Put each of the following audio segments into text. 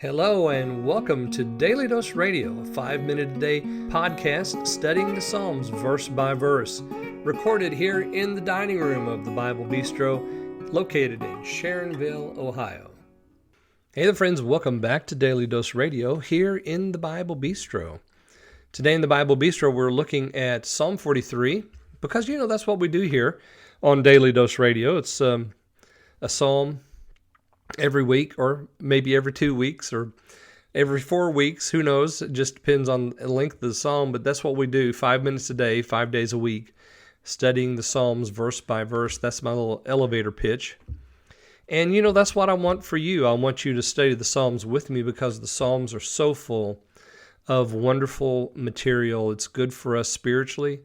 Hello and welcome to Daily Dose Radio, a 5-minute-a-day podcast studying the Psalms verse by verse, recorded here in the dining room of the Bible Bistro, located in Sharonville, Ohio. Hey there friends, welcome back to Daily Dose Radio here in the Bible Bistro. Today in the Bible Bistro we're looking at Psalm 43, because that's what we do here on Daily Dose Radio. It's a psalm every week, or maybe every 2 weeks, or every 4 weeks. Who knows? It just depends on the length of the psalm, but that's what we do, 5 minutes a day, 5 days a week, studying the Psalms verse by verse. That's my little elevator pitch. And that's what I want for you. I want you to study the Psalms with me because the Psalms are so full of wonderful material. It's good for us spiritually.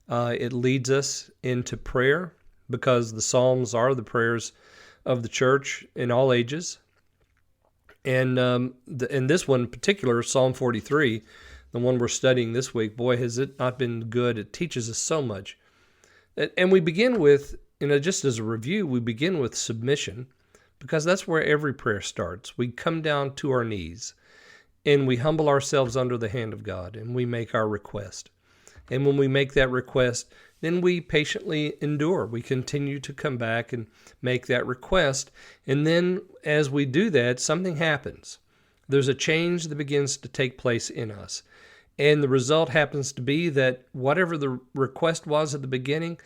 It leads us into prayer because the Psalms are the prayers of the church in all ages. And in this one in particular, Psalm 43, the one we're studying this week, boy, has it not been good. It teaches us so much. And we begin with, just as a review, we begin with submission, because that's where every prayer starts. We come down to our knees and we humble ourselves under the hand of God and we make our request. And when we make that request, then we patiently endure. We continue to come back and make that request. And then as we do that, something happens. There's a change that begins to take place in us. And the result happens to be that whatever the request was at the beginning,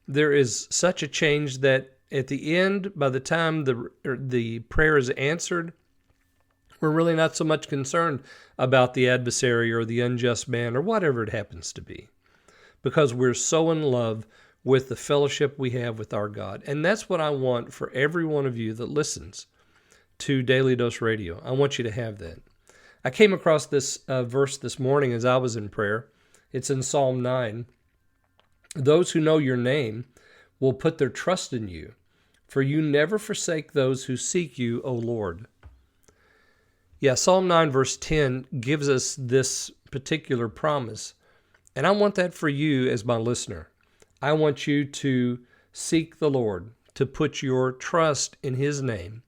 there is such a change that at the end, by the time the prayer is answered, we're really not so much concerned about the adversary or the unjust man or whatever it happens to be, because we're so in love with the fellowship we have with our God. And that's what I want for every one of you that listens to Daily Dose Radio. I want you to have that. I came across this verse this morning as I was in prayer. It's in Psalm 9. Those who know your name will put their trust in you, for you never forsake those who seek you, O Lord. Yeah, Psalm 9 verse 10 gives us this particular promise. And I want that for you as my listener. I want you to seek the Lord, to put your trust in His name,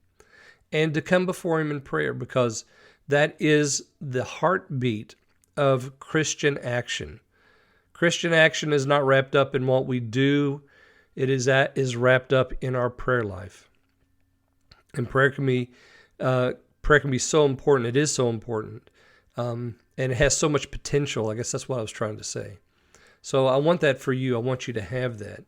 and to come before Him in prayer, because that is the heartbeat of Christian action. Christian action is not wrapped up in what we do. It is wrapped up in our prayer life. And prayer can be so important. It is so important. And it has so much potential. I guess that's what I was trying to say. So I want that for you. I want you to have that.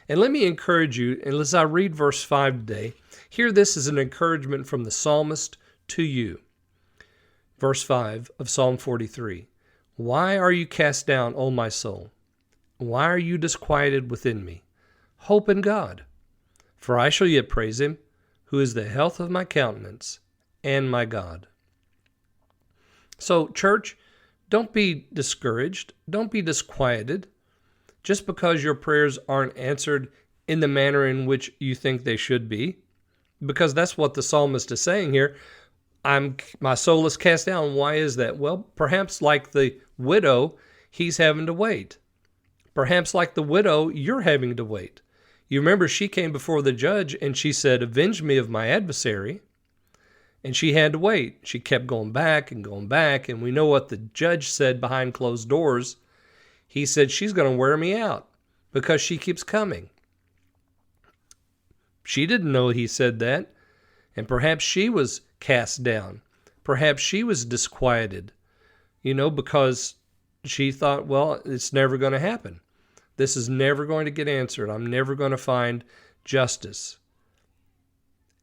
And let me encourage you, and as I read verse 5 today, hear this as an encouragement from the psalmist to you. Verse 5 of Psalm 43. Why are you cast down, O my soul? Why are you disquieted within me? Hope in God, for I shall yet praise Him, who is the health of my countenance and my God. So, church, don't be discouraged. Don't be disquieted just because your prayers aren't answered in the manner in which you think they should be, because that's what the psalmist is saying here. My soul is cast down. Why is that? Well, perhaps like the widow, he's having to wait. Perhaps like the widow, you're having to wait. You remember she came before the judge and she said, "Avenge me of my adversary." And she had to wait. She kept going back, and we know what the judge said behind closed doors. He said, she's going to wear me out because she keeps coming. She didn't know he said that, and perhaps she was cast down. Perhaps she was disquieted, because she thought, well, it's never going to happen. This is never going to get answered. I'm never going to find justice.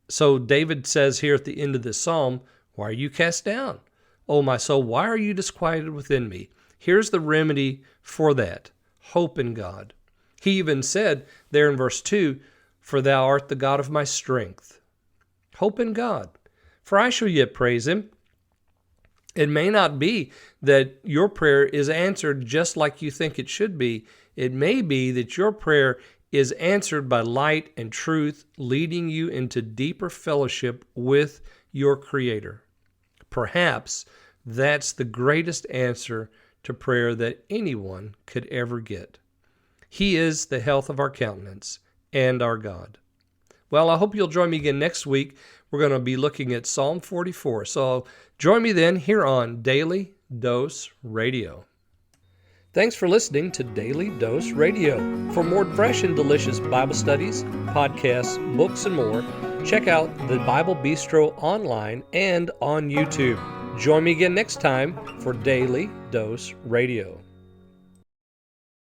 So David says here at the end of this psalm, why are you cast down? O my soul, why are you disquieted within me? Here's the remedy for that. Hope in God. He even said there in verse 2, for thou art the God of my strength. Hope in God, for I shall yet praise Him. It may not be that your prayer is answered just like you think it should be. It may be that your prayer is answered by light and truth, leading you into deeper fellowship with your Creator. Perhaps that's the greatest answer to prayer that anyone could ever get. He is the health of our countenance and our God. Well, I hope you'll join me again next week we're going to be looking at Psalm 44. So join me then here on Daily Dose Radio. Thanks for listening to Daily Dose Radio. For more fresh and delicious Bible studies, podcasts, books, and more, check out the Bible Bistro online and on YouTube. Join me again next time for Daily Dose Radio.